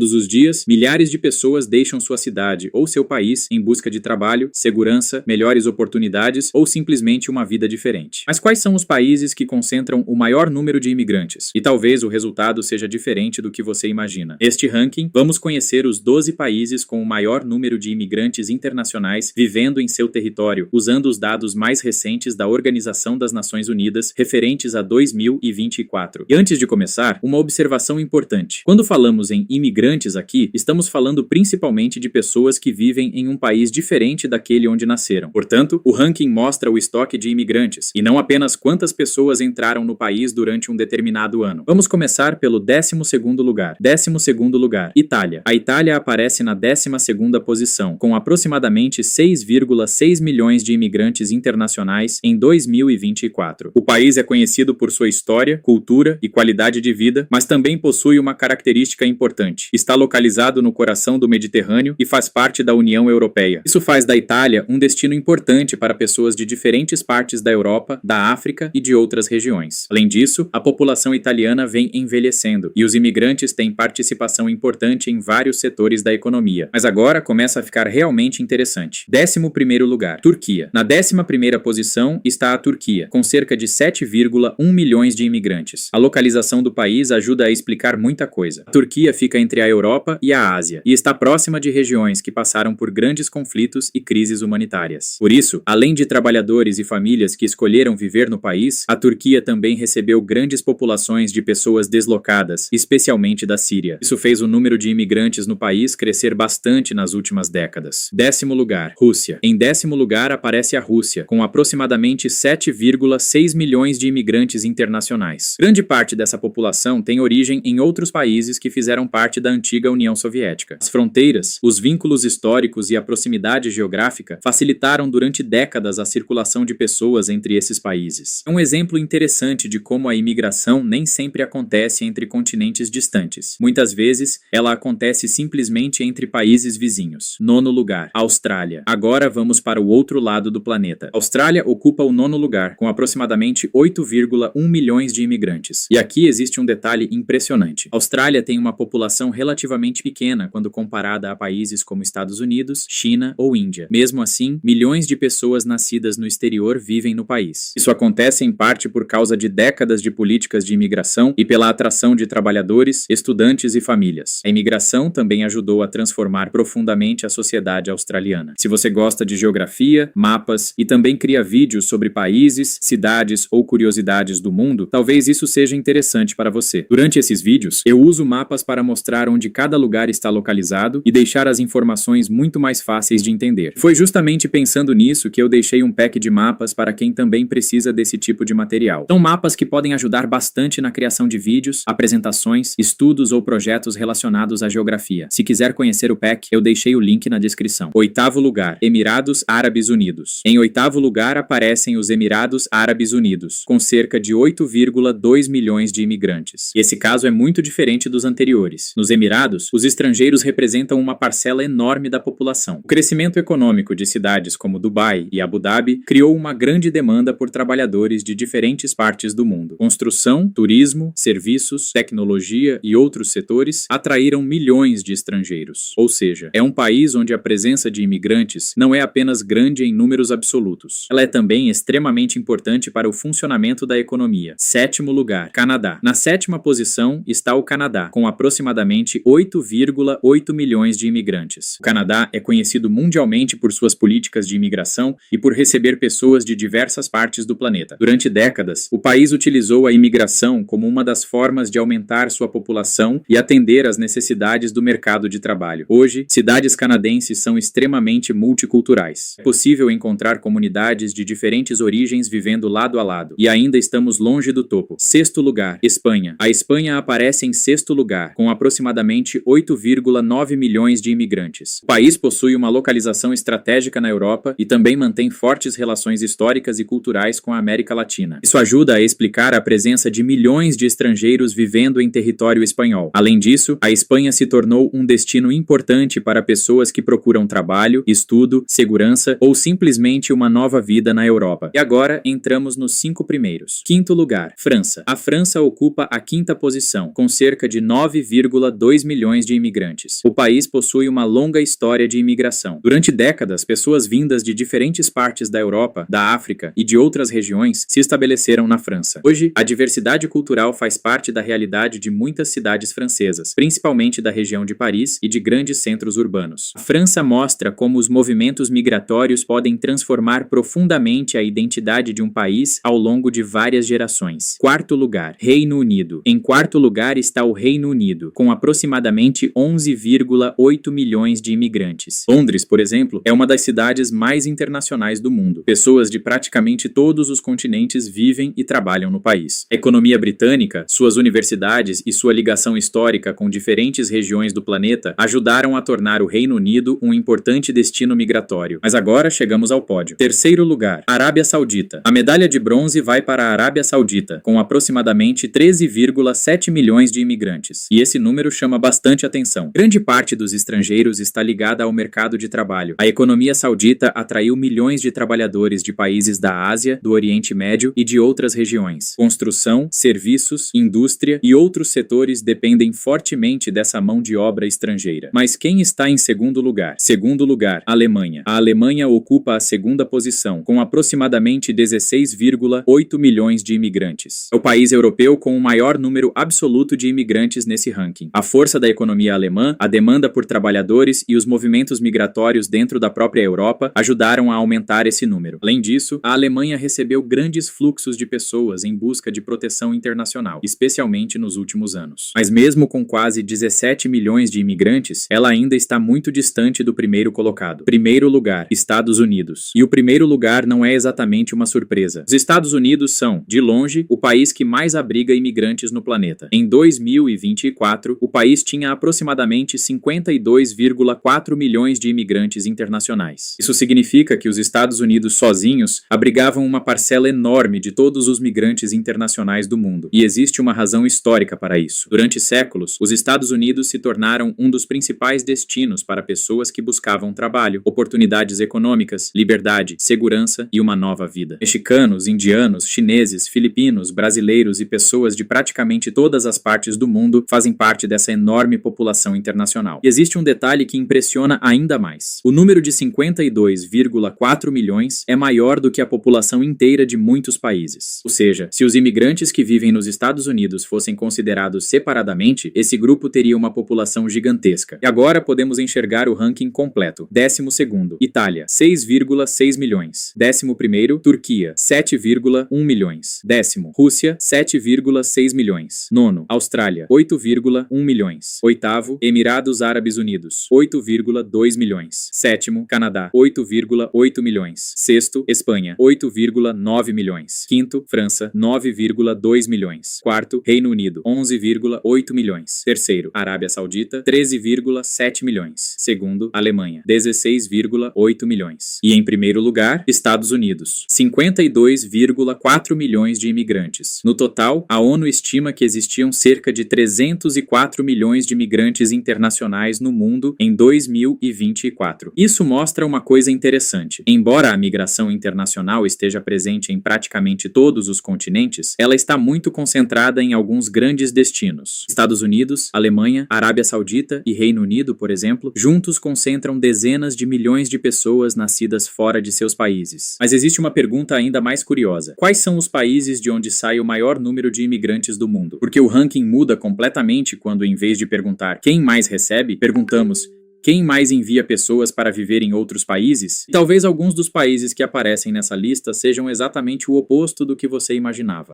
Todos os dias, milhares de pessoas deixam sua cidade ou seu país em busca de trabalho, segurança, melhores oportunidades ou simplesmente uma vida diferente. Mas quais são os países que concentram o maior número de imigrantes? E talvez o resultado seja diferente do que você imagina. Neste ranking, vamos conhecer os 12 países com o maior número de imigrantes internacionais vivendo em seu território, usando os dados mais recentes da Organização das Nações Unidas referentes a 2024. E antes de começar, uma observação importante. Quando falamos em imigrantes aqui, estamos falando principalmente de pessoas que vivem em um país diferente daquele onde nasceram. Portanto, o ranking mostra o estoque de imigrantes, e não apenas quantas pessoas entraram no país durante um determinado ano. Vamos começar pelo 12º lugar. 12º lugar, Itália. A Itália aparece na 12ª posição, com aproximadamente 6,6 milhões de imigrantes internacionais em 2024. O país é conhecido por sua história, cultura e qualidade de vida, mas também possui uma característica importante. Está localizado no coração do Mediterrâneo e faz parte da União Europeia. Isso faz da Itália um destino importante para pessoas de diferentes partes da Europa, da África e de outras regiões. Além disso, a população italiana vem envelhecendo e os imigrantes têm participação importante em vários setores da economia. Mas agora começa a ficar realmente interessante. 11º lugar, Turquia. Na 11ª posição está a Turquia, com cerca de 7,1 milhões de imigrantes. A localização do país ajuda a explicar muita coisa. A Turquia fica entre a Europa e a Ásia, e está próxima de regiões que passaram por grandes conflitos e crises humanitárias. Por isso, além de trabalhadores e famílias que escolheram viver no país, a Turquia também recebeu grandes populações de pessoas deslocadas, especialmente da Síria. Isso fez o número de imigrantes no país crescer bastante nas últimas décadas. 10º lugar, Rússia. Em 10º lugar aparece a Rússia, com aproximadamente 7,6 milhões de imigrantes internacionais. Grande parte dessa população tem origem em outros países que fizeram parte da antiga União Soviética. As fronteiras, os vínculos históricos e a proximidade geográfica facilitaram durante décadas a circulação de pessoas entre esses países. É um exemplo interessante de como a imigração nem sempre acontece entre continentes distantes. Muitas vezes, ela acontece simplesmente entre países vizinhos. 9º lugar, Austrália. Agora vamos para o outro lado do planeta. A Austrália ocupa o 9º lugar, com aproximadamente 8,1 milhões de imigrantes. E aqui existe um detalhe impressionante. A Austrália tem uma população relativamente pequena quando comparada a países como Estados Unidos, China ou Índia. Mesmo assim, milhões de pessoas nascidas no exterior vivem no país. Isso acontece em parte por causa de décadas de políticas de imigração e pela atração de trabalhadores, estudantes e famílias. A imigração também ajudou a transformar profundamente a sociedade australiana. Se você gosta de geografia, mapas e também cria vídeos sobre países, cidades ou curiosidades do mundo, talvez isso seja interessante para você. Durante esses vídeos, eu uso mapas para mostrar onde cada lugar está localizado e deixar as informações muito mais fáceis de entender. Foi justamente pensando nisso que eu deixei um pack de mapas para quem também precisa desse tipo de material. São mapas que podem ajudar bastante na criação de vídeos, apresentações, estudos ou projetos relacionados à geografia. Se quiser conhecer o pack, eu deixei o link na descrição. 8º lugar, Emirados Árabes Unidos. Em 8º lugar aparecem os Emirados Árabes Unidos, com cerca de 8,2 milhões de imigrantes. E esse caso é muito diferente dos anteriores. Nos Emirados, os estrangeiros representam uma parcela enorme da população. O crescimento econômico de cidades como Dubai e Abu Dhabi criou uma grande demanda por trabalhadores de diferentes partes do mundo. Construção, turismo, serviços, tecnologia e outros setores atraíram milhões de estrangeiros. Ou seja, é um país onde a presença de imigrantes não é apenas grande em números absolutos. Ela é também extremamente importante para o funcionamento da economia. 7º lugar, Canadá. Na 7ª posição está o Canadá, com aproximadamente 8,8 milhões de imigrantes. O Canadá é conhecido mundialmente por suas políticas de imigração e por receber pessoas de diversas partes do planeta. Durante décadas, o país utilizou a imigração como uma das formas de aumentar sua população e atender às necessidades do mercado de trabalho. Hoje, cidades canadenses são extremamente multiculturais. É possível encontrar comunidades de diferentes origens vivendo lado a lado, e ainda estamos longe do topo. 6º lugar, Espanha. A Espanha aparece em 6º lugar, com aproximadamente 8,9 milhões de imigrantes. O país possui uma localização estratégica na Europa e também mantém fortes relações históricas e culturais com a América Latina. Isso ajuda a explicar a presença de milhões de estrangeiros vivendo em território espanhol. Além disso, a Espanha se tornou um destino importante para pessoas que procuram trabalho, estudo, segurança ou simplesmente uma nova vida na Europa. E agora entramos nos 5 primeiros. 5º lugar, França. A França ocupa a 5ª posição, com cerca de 9,2 2 milhões de imigrantes. O país possui uma longa história de imigração. Durante décadas, pessoas vindas de diferentes partes da Europa, da África e de outras regiões se estabeleceram na França. Hoje, a diversidade cultural faz parte da realidade de muitas cidades francesas, principalmente da região de Paris e de grandes centros urbanos. A França mostra como os movimentos migratórios podem transformar profundamente a identidade de um país ao longo de várias gerações. Quarto lugar, Reino Unido. Em quarto lugar está o Reino Unido, com aproximadamente 11,8 milhões de imigrantes. Londres, por exemplo, é uma das cidades mais internacionais do mundo. Pessoas de praticamente todos os continentes vivem e trabalham no país. A economia britânica, suas universidades e sua ligação histórica com diferentes regiões do planeta ajudaram a tornar o Reino Unido um importante destino migratório. Mas agora chegamos ao pódio. Terceiro lugar, Arábia Saudita. A medalha de bronze vai para a Arábia Saudita, com aproximadamente 13,7 milhões de imigrantes. E esse número chama bastante atenção. Grande parte dos estrangeiros está ligada ao mercado de trabalho. A economia saudita atraiu milhões de trabalhadores de países da Ásia, do Oriente Médio e de outras regiões. Construção, serviços, indústria e outros setores dependem fortemente dessa mão de obra estrangeira. Mas quem está em segundo lugar? Segundo lugar, Alemanha. A Alemanha ocupa a segunda posição, com aproximadamente 16,8 milhões de imigrantes. É o país europeu com o maior número absoluto de imigrantes nesse ranking. A força da economia alemã, a demanda por trabalhadores e os movimentos migratórios dentro da própria Europa ajudaram a aumentar esse número. Além disso, a Alemanha recebeu grandes fluxos de pessoas em busca de proteção internacional, especialmente nos últimos anos. Mas mesmo com quase 17 milhões de imigrantes, ela ainda está muito distante do primeiro colocado. Primeiro lugar, Estados Unidos. E o primeiro lugar não é exatamente uma surpresa. Os Estados Unidos são, de longe, o país que mais abriga imigrantes no planeta. Em 2024, o país tinha aproximadamente 52,4 milhões de imigrantes internacionais. Isso significa que os Estados Unidos sozinhos abrigavam uma parcela enorme de todos os migrantes internacionais do mundo. E existe uma razão histórica para isso. Durante séculos, os Estados Unidos se tornaram um dos principais destinos para pessoas que buscavam trabalho, oportunidades econômicas, liberdade, segurança e uma nova vida. Mexicanos, indianos, chineses, filipinos, brasileiros e pessoas de praticamente todas as partes do mundo fazem parte dessa enorme população internacional. E existe um detalhe que impressiona ainda mais. O número de 52,4 milhões é maior do que a população inteira de muitos países. Ou seja, se os imigrantes que vivem nos Estados Unidos fossem considerados separadamente, esse grupo teria uma população gigantesca. E agora podemos enxergar o ranking completo. 12º, Itália, 6,6 milhões. 11º, Turquia, 7,1 milhões. 10º, Rússia, 7,6 milhões. 9º, Austrália, 8,1 milhões. 8º, Emirados Árabes Unidos, 8,2 milhões. 7º, Canadá, 8,8 milhões. 6º, Espanha, 8,9 milhões. 5º, França, 9,2 milhões. 4º, Reino Unido, 11,8 milhões. 3º, Arábia Saudita, 13,7 milhões. 2º, Alemanha, 16,8 milhões. E em primeiro lugar, Estados Unidos, 52,4 milhões de imigrantes. No total, a ONU estima que existiam cerca de 304 milhões de imigrantes internacionais no mundo em 2024. Isso mostra uma coisa interessante. Embora a migração internacional esteja presente em praticamente todos os continentes, ela está muito concentrada em alguns grandes destinos. Estados Unidos, Alemanha, Arábia Saudita e Reino Unido, por exemplo, juntos concentram dezenas de milhões de pessoas nascidas fora de seus países. Mas existe uma pergunta ainda mais curiosa. Quais são os países de onde sai o maior número de imigrantes do mundo? Porque o ranking muda completamente quando, em vez de perguntar quem mais recebe, perguntamos quem mais envia pessoas para viver em outros países? E talvez alguns dos países que aparecem nessa lista sejam exatamente o oposto do que você imaginava.